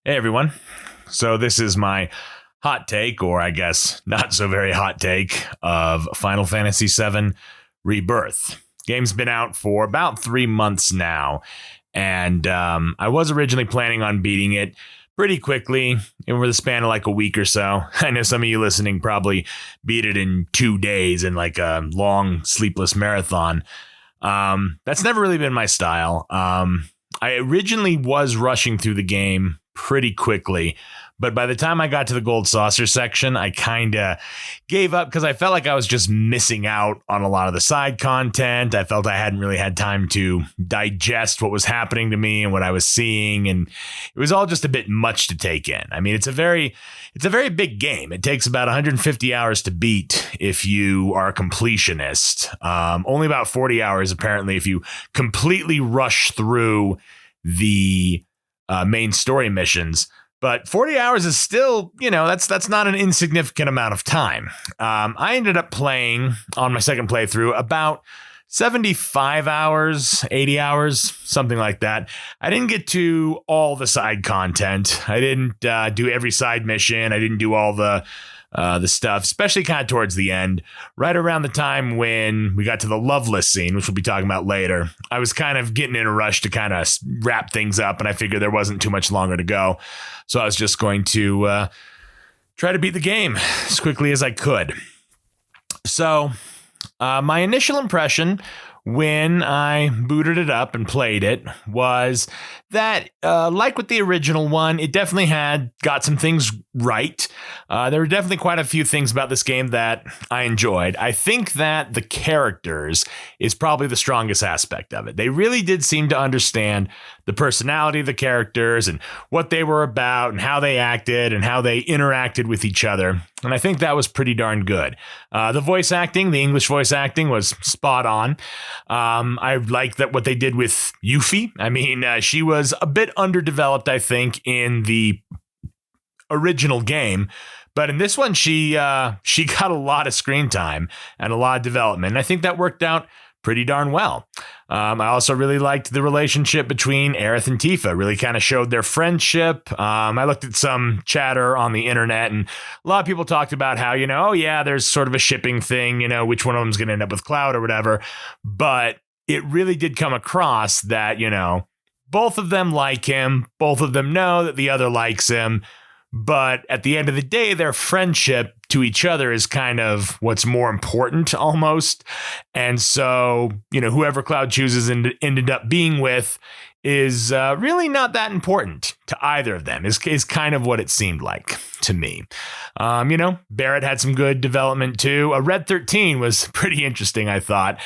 Hey everyone. So this is my hot take, or I guess not so very hot take, of Final Fantasy VII Rebirth. Game's been out for about 3 months now, and I was originally planning on beating it pretty quickly over the span of like a week or so. I know some of you listening probably beat it in 2 days in like a long sleepless marathon. That's never really been my style. I originally was rushing through the game pretty quickly, but by the time I got to the gold saucer section, I kind of gave up because I felt like I was just missing out on a lot of the side content. I felt I hadn't really had time to digest what was happening to me and what I was seeing, and it was all just a bit much to take in. I mean, it's a very big game. It takes about 150 hours to beat if you are a completionist. Only about 40 hours apparently if you completely rush through the main story missions. But 40 hours is still, that's not an insignificant amount of time. I ended up playing on my second playthrough about 75 hours, 80 hours, something like that. I didn't get to all the side content. I didn't do every side mission. I didn't do all the stuff, especially kind of towards the end, right around the time when we got to the Loveless scene, which we'll be talking about later. I was kind of getting in a rush to kind of wrap things up, and I figured there wasn't too much longer to go. So I was just going to try to beat the game as quickly as I could. So my initial impression when I booted it up and played it was that, like with the original one, it definitely got some things right. There were definitely quite a few things about this game that I enjoyed. I think that the characters is probably the strongest aspect of it. They really did seem to understand the personality of the characters and what they were about and how they acted and how they interacted with each other. And I think that was pretty darn good. The voice acting, the English voice acting was spot on. I like that what they did with Yuffie. I mean, she was a bit underdeveloped, I think, in the original game. But in this one, she got a lot of screen time and a lot of development. And I think that worked out pretty darn well. I also really liked the relationship between Aerith and Tifa. Really kind of showed their friendship. I looked at some chatter on the internet, and a lot of people talked about how, there's sort of a shipping thing, which one of them's going to end up with Cloud or whatever. But it really did come across that, both of them like him. Both of them know that the other likes him. But at the end of the day, their friendship to each other is kind of what's more important almost. And so, whoever Cloud chooses and ended up being with is really not that important to either of them, is kind of what it seemed like to me. Barrett had some good development too. Red 13 was pretty interesting, I thought.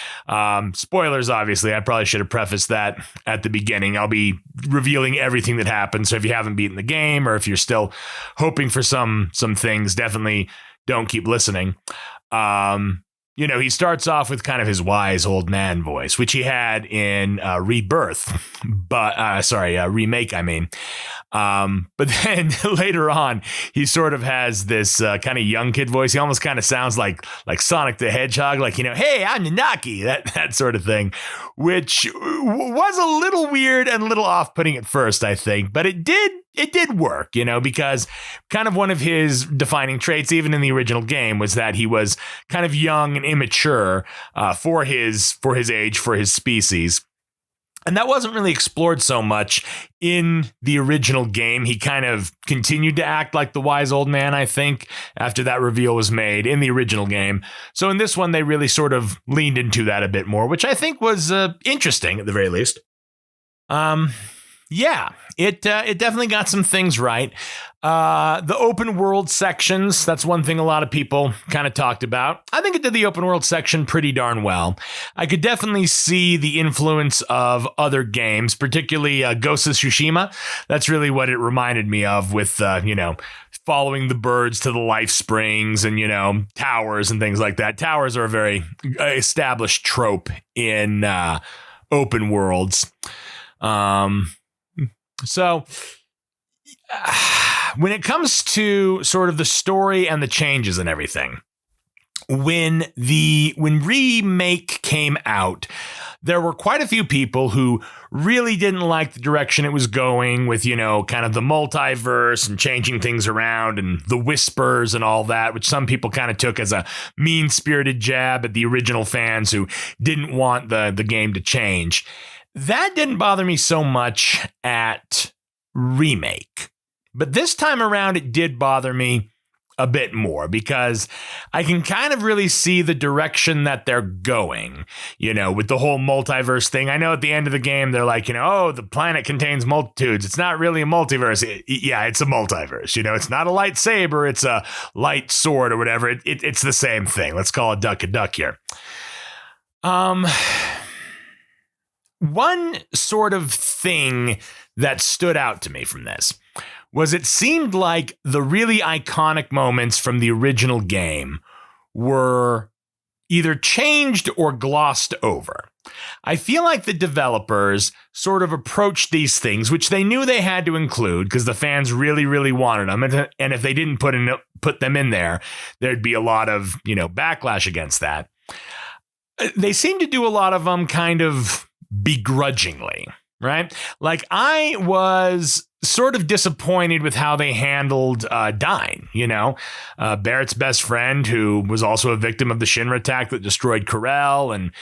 Spoilers, obviously. I probably should have prefaced that at the beginning. I'll be revealing everything that happens. So if you haven't beaten the game, or if you're still hoping for some things, definitely don't keep listening. He starts off with kind of his wise old man voice, which he had in Rebirth, Remake, I mean. But then later on, he sort of has this kind of young kid voice. He almost kind of sounds like Sonic the Hedgehog, like, hey, I'm Nanaki, that sort of thing, which was a little weird and a little off-putting at first, I think. But it did work, because kind of one of his defining traits, even in the original game, was that he was kind of young and immature for his age, for his species. And that wasn't really explored so much in the original game. He kind of continued to act like the wise old man, I think, after that reveal was made in the original game. So in this one, they really sort of leaned into that a bit more, which I think was interesting at the very least. It definitely got some things right. The open world sections, that's one thing a lot of people kind of talked about. I think it did the open world section pretty darn well. I could definitely see the influence of other games, particularly Ghost of Tsushima. That's really what it reminded me of, with, following the birds to the life springs and, towers and things like that. Towers are a very established trope in open worlds. So when it comes to sort of the story and the changes and everything, when Remake came out, there were quite a few people who really didn't like the direction it was going with, kind of the multiverse and changing things around and the whispers and all that, which some people kind of took as a mean-spirited jab at the original fans who didn't want the game to change. That didn't bother me so much at Remake. But this time around, it did bother me a bit more because I can kind of really see the direction that they're going, with the whole multiverse thing. I know at the end of the game, they're like, oh, the planet contains multitudes. It's not really a multiverse. It's a multiverse. It's not a lightsaber. It's a light sword or whatever. It's the same thing. Let's call a duck here. One sort of thing that stood out to me from this was it seemed like the really iconic moments from the original game were either changed or glossed over. I feel like the developers sort of approached these things, which they knew they had to include because the fans really, really wanted them. And if they didn't put them in there, there'd be a lot of, backlash against that. They seem to do a lot of them kind of begrudgingly, right? Like I was sort of disappointed with how they handled Dyne, Barrett's best friend, who was also a victim of the Shinra attack that destroyed Corel. And,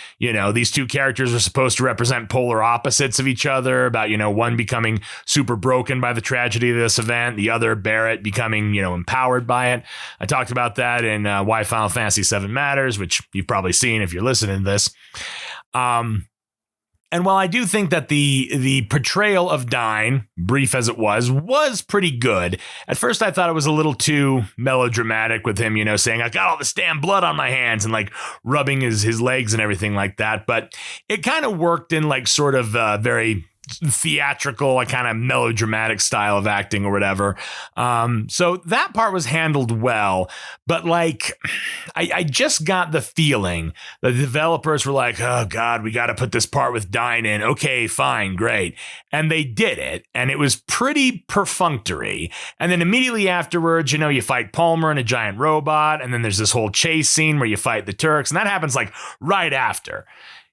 these two characters are supposed to represent polar opposites of each other about, one becoming super broken by the tragedy of this event, the other, Barrett, becoming, empowered by it. I talked about that in Why Final Fantasy VII Matters, which you've probably seen if you're listening to this. And while I do think that the portrayal of Dyne, brief as it was pretty good, at first I thought it was a little too melodramatic with him, saying, I got all this damn blood on my hands and like rubbing his legs and everything like that. But it kind of worked in like sort of very theatrical, like kind of melodramatic style of acting or whatever. So that part was handled well, but like I just got the feeling the developers were like, oh God, we got to put this part with Dyne in. Okay, fine, great. And they did it. And it was pretty perfunctory. And then immediately afterwards, you fight Palmer and a giant robot. And then there's this whole chase scene where you fight the Turks. And that happens like right after,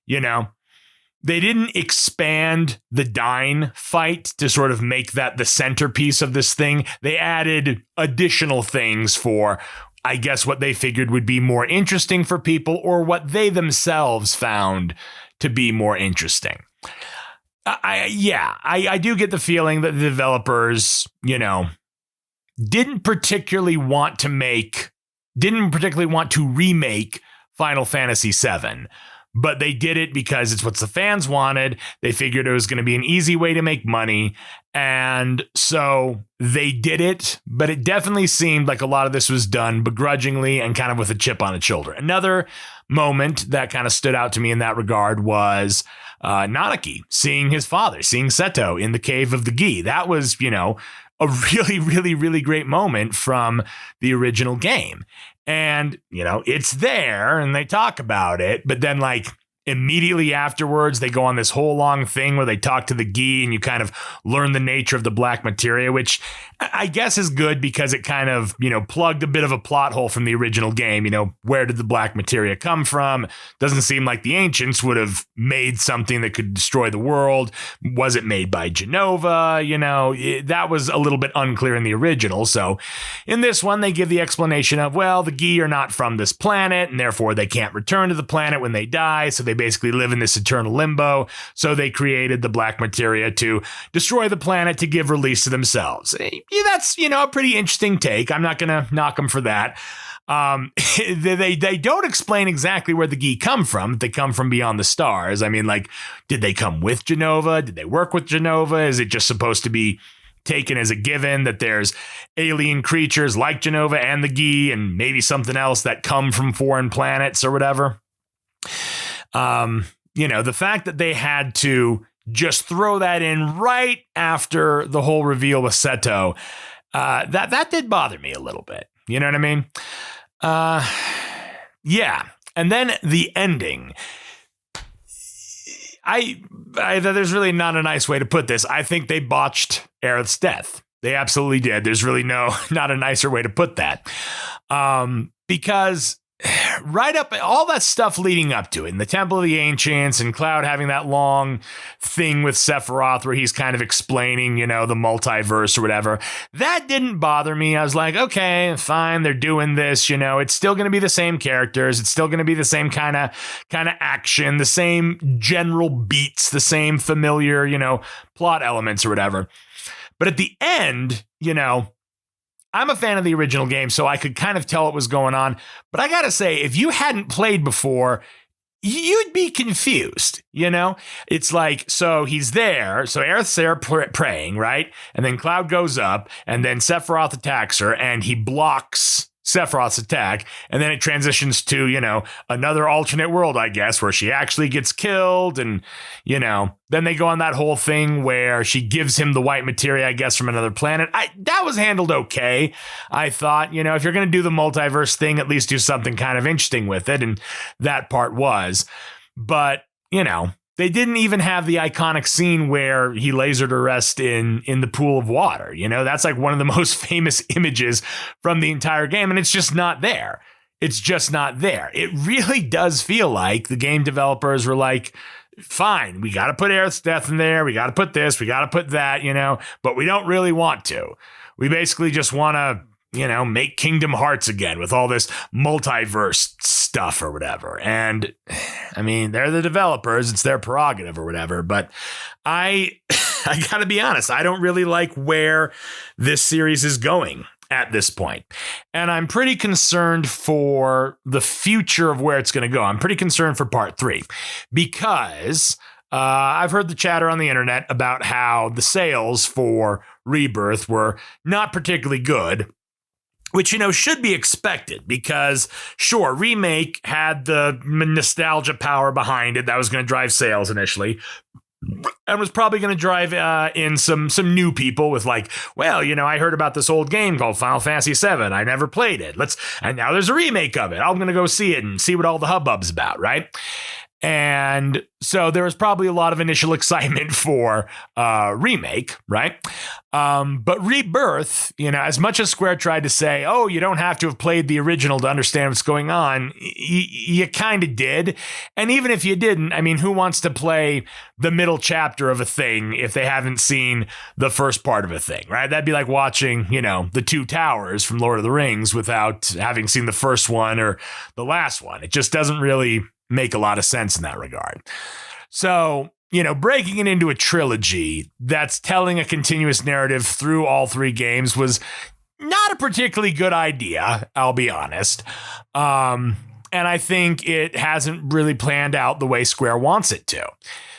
They didn't expand the Dyne fight to sort of make that the centerpiece of this thing. They added additional things for, I guess, what they figured would be more interesting for people or what they themselves found to be more interesting. I do get the feeling that the developers, didn't particularly want to remake Final Fantasy VII. But they did it because it's what the fans wanted. They figured it was going to be an easy way to make money. And so they did it. But it definitely seemed like a lot of this was done begrudgingly and kind of with a chip on its shoulder. Another moment that kind of stood out to me in that regard was Nanaki seeing his father, seeing Seto in the cave of the Gi. That was, a really, really, really great moment from the original game. And, it's there and they talk about it, but then like immediately afterwards, they go on this whole long thing where they talk to the Gi and you kind of learn the nature of the black materia, which I guess is good because it kind of, plugged a bit of a plot hole from the original game. Where did the black materia come from? Doesn't seem like the ancients would have made something that could destroy the world. Was it made by Genova? That was a little bit unclear in the original. So in this one, they give the explanation of, well, the Gi are not from this planet and therefore they can't return to the planet when they die. So they basically live in this eternal limbo. So they created the black materia to destroy the planet to give release to themselves. Yeah, that's, a pretty interesting take. I'm not going to knock them for that. They don't explain exactly where the Gi come from. They come from beyond the stars. I mean, like, did they come with Genova? Did they work with Genova? Is it just supposed to be taken as a given that there's alien creatures like Genova and the Gi and maybe something else that come from foreign planets or whatever? The fact that they had to just throw that in right after the whole reveal with Seto, that did bother me a little bit. You know what I mean? Yeah. And then the ending. There's really not a nice way to put this. I think they botched Aerith's death. They absolutely did. There's really not a nicer way to put that. Because right up all that stuff leading up to it, and the Temple of the Ancients, and Cloud having that long thing with Sephiroth where he's kind of explaining, the multiverse or whatever, that didn't bother me. I was like, okay, fine, they're doing this, it's still going to be the same characters, it's still going to be the same kind of action, the same general beats, the same familiar, plot elements or whatever. But at the end, I'm a fan of the original game, so I could kind of tell what was going on. But I gotta say, if you hadn't played before, you'd be confused, It's like, so he's there, so Aerith's there praying, right? And then Cloud goes up, and then Sephiroth attacks her, and he blocks Sephiroth's attack, and then it transitions to, another alternate world, I guess, where she actually gets killed, and, then they go on that whole thing where she gives him the white materia, I guess, from another planet. That was handled okay. I thought, if you're going to do the multiverse thing, at least do something kind of interesting with it, and that part was. But, they didn't even have the iconic scene where he lasered to rest in the pool of water. That's like one of the most famous images from the entire game, and it's just not there. It's just not there. It really does feel like the game developers were like, fine, we got to put Aerith's death in there. We got to put this. We got to put that, but we don't really want to. We basically just want to, make Kingdom Hearts again with all this multiverse stuff or whatever. And I mean, they're the developers, it's their prerogative or whatever, but I gotta be honest, I don't really like where this series is going at this point. And I'm pretty concerned for the future of where it's going to go. I'm pretty concerned for part 3 because I've heard the chatter on the internet about how the sales for Rebirth were not particularly good, which, should be expected because, sure, Remake had the nostalgia power behind it that was going to drive sales initially and was probably going to drive in some new people with like, well, I heard about this old game called Final Fantasy VII. I never played it. And now there's a remake of it. I'm going to go see it and see what all the hubbub's about, right? And so there was probably a lot of initial excitement for Remake, right? But Rebirth, as much as Square tried to say, oh, you don't have to have played the original to understand what's going on, you kind of did. And even if you didn't, I mean, who wants to play the middle chapter of a thing if they haven't seen the first part of a thing, right? That'd be like watching, the Two Towers from Lord of the Rings without having seen the first one or the last one. It just doesn't really make a lot of sense in that regard. So, breaking it into a trilogy that's telling a continuous narrative through all 3 games was not a particularly good idea, I'll be honest. And I think it hasn't really planned out the way Square wants it to.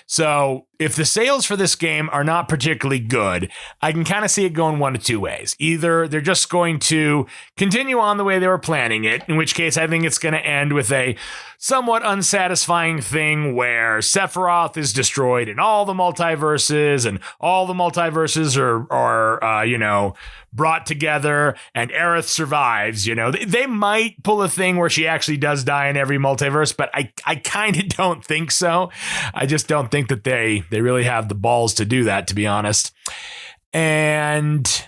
So if the sales for this game are not particularly good, I can kind of see it going one of 2 ways. Either they're just going to continue on the way they were planning it, in which case I think it's going to end with a somewhat unsatisfying thing where Sephiroth is destroyed in all the multiverses and all the multiverses are brought together and Aerith survives. They might pull a thing where she actually does die in every multiverse, but I kind of don't think so. I just don't think that they really have the balls to do that, to be honest. And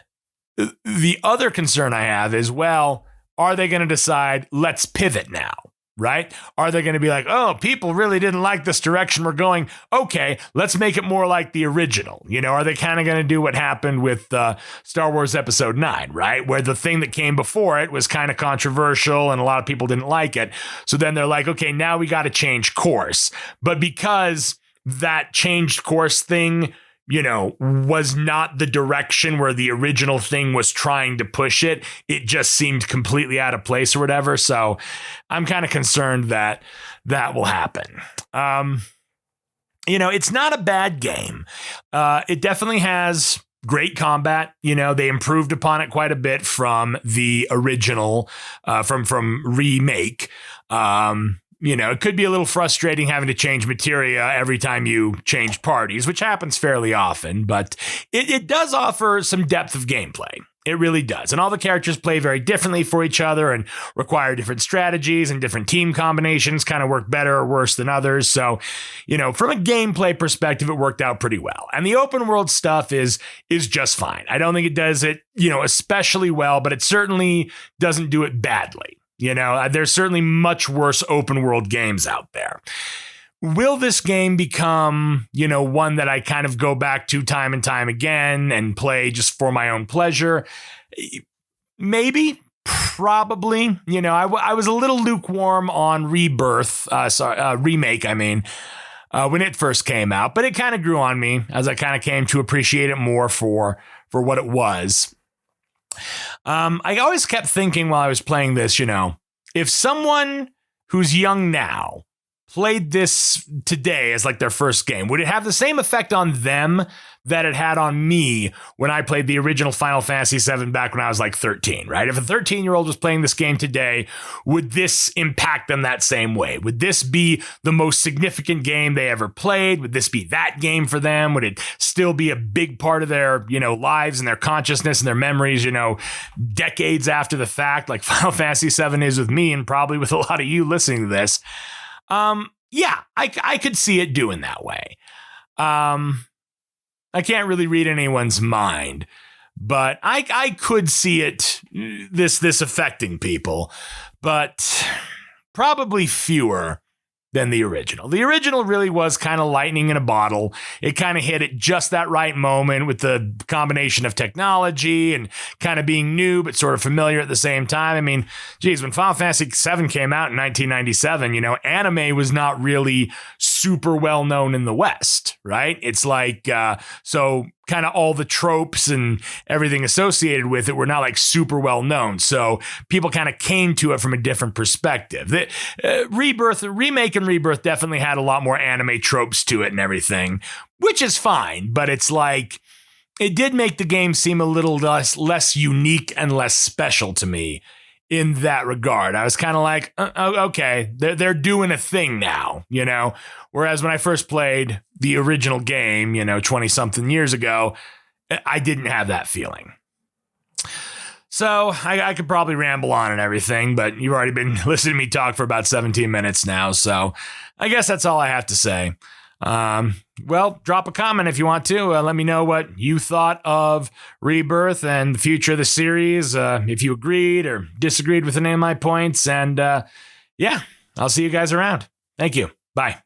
the other concern I have is, well, are they going to decide, let's pivot now? Right? Are they going to be like, oh, people really didn't like this direction we're going. Okay, let's make it more like the original. Are they kind of going to do what happened with Star Wars Episode 9, right? Where the thing that came before it was kind of controversial and a lot of people didn't like it. So then they're like, okay, now we got to change course. But because that changed course thing, was not the direction where the original thing was trying to push it, it just seemed completely out of place or whatever. So I'm kind of concerned that will happen. It's not a bad game. It definitely has great combat. They improved upon it quite a bit from the original, from Remake. It could be a little frustrating having to change materia every time you change parties, which happens fairly often, but it does offer some depth of gameplay. It really does. And all the characters play very differently for each other and require different strategies, and different team combinations kind of work better or worse than others. So, from a gameplay perspective, it worked out pretty well. And the open world stuff is just fine. I don't think it does it, especially well, but it certainly doesn't do it badly. There's certainly much worse open world games out there. Will this game become, one that I kind of go back to time and time again and play just for my own pleasure? Maybe, probably. I was a little lukewarm on Rebirth, remake, when it first came out, but it kind of grew on me as I kind of came to appreciate it more for what it was. I always kept thinking while I was playing this, if someone who's young now played this today as like their first game, would it have the same effect on them that it had on me when I played the original Final Fantasy VII back when I was like 13, right? If a 13-year-old was playing this game today, would this impact them that same way? Would this be the most significant game they ever played? Would this be that game for them? Would it still be a big part of their, lives and their consciousness and their memories, decades after the fact, like Final Fantasy VII is with me and probably with a lot of you listening to this? Yeah, I could see it doing that way. I can't really read anyone's mind, but I could see it, this affecting people, but probably fewer than the original. The original really was kind of lightning in a bottle. It kind of hit at just that right moment with the combination of technology and kind of being new, but sort of familiar at the same time. When Final Fantasy VII came out in 1997, anime was not really super well known in the West, right? It's like, so kind of all the tropes and everything associated with it were not like super well known. So people kind of came to it from a different perspective. The remake and Rebirth definitely had a lot more anime tropes to it and everything, which is fine. But it's like, it did make the game seem a little less unique and less special to me in that regard. I was kind of like, okay, they're doing a thing now, Whereas when I first played the original game, 20-something years ago, I didn't have that feeling. So I could probably ramble on and everything, but you've already been listening to me talk for about 17 minutes now, so I guess that's all I have to say. Well, drop a comment if you want to. Let me know what you thought of Rebirth and the future of the series, if you agreed or disagreed with any of my points, and yeah, I'll see you guys around. Thank you. Bye.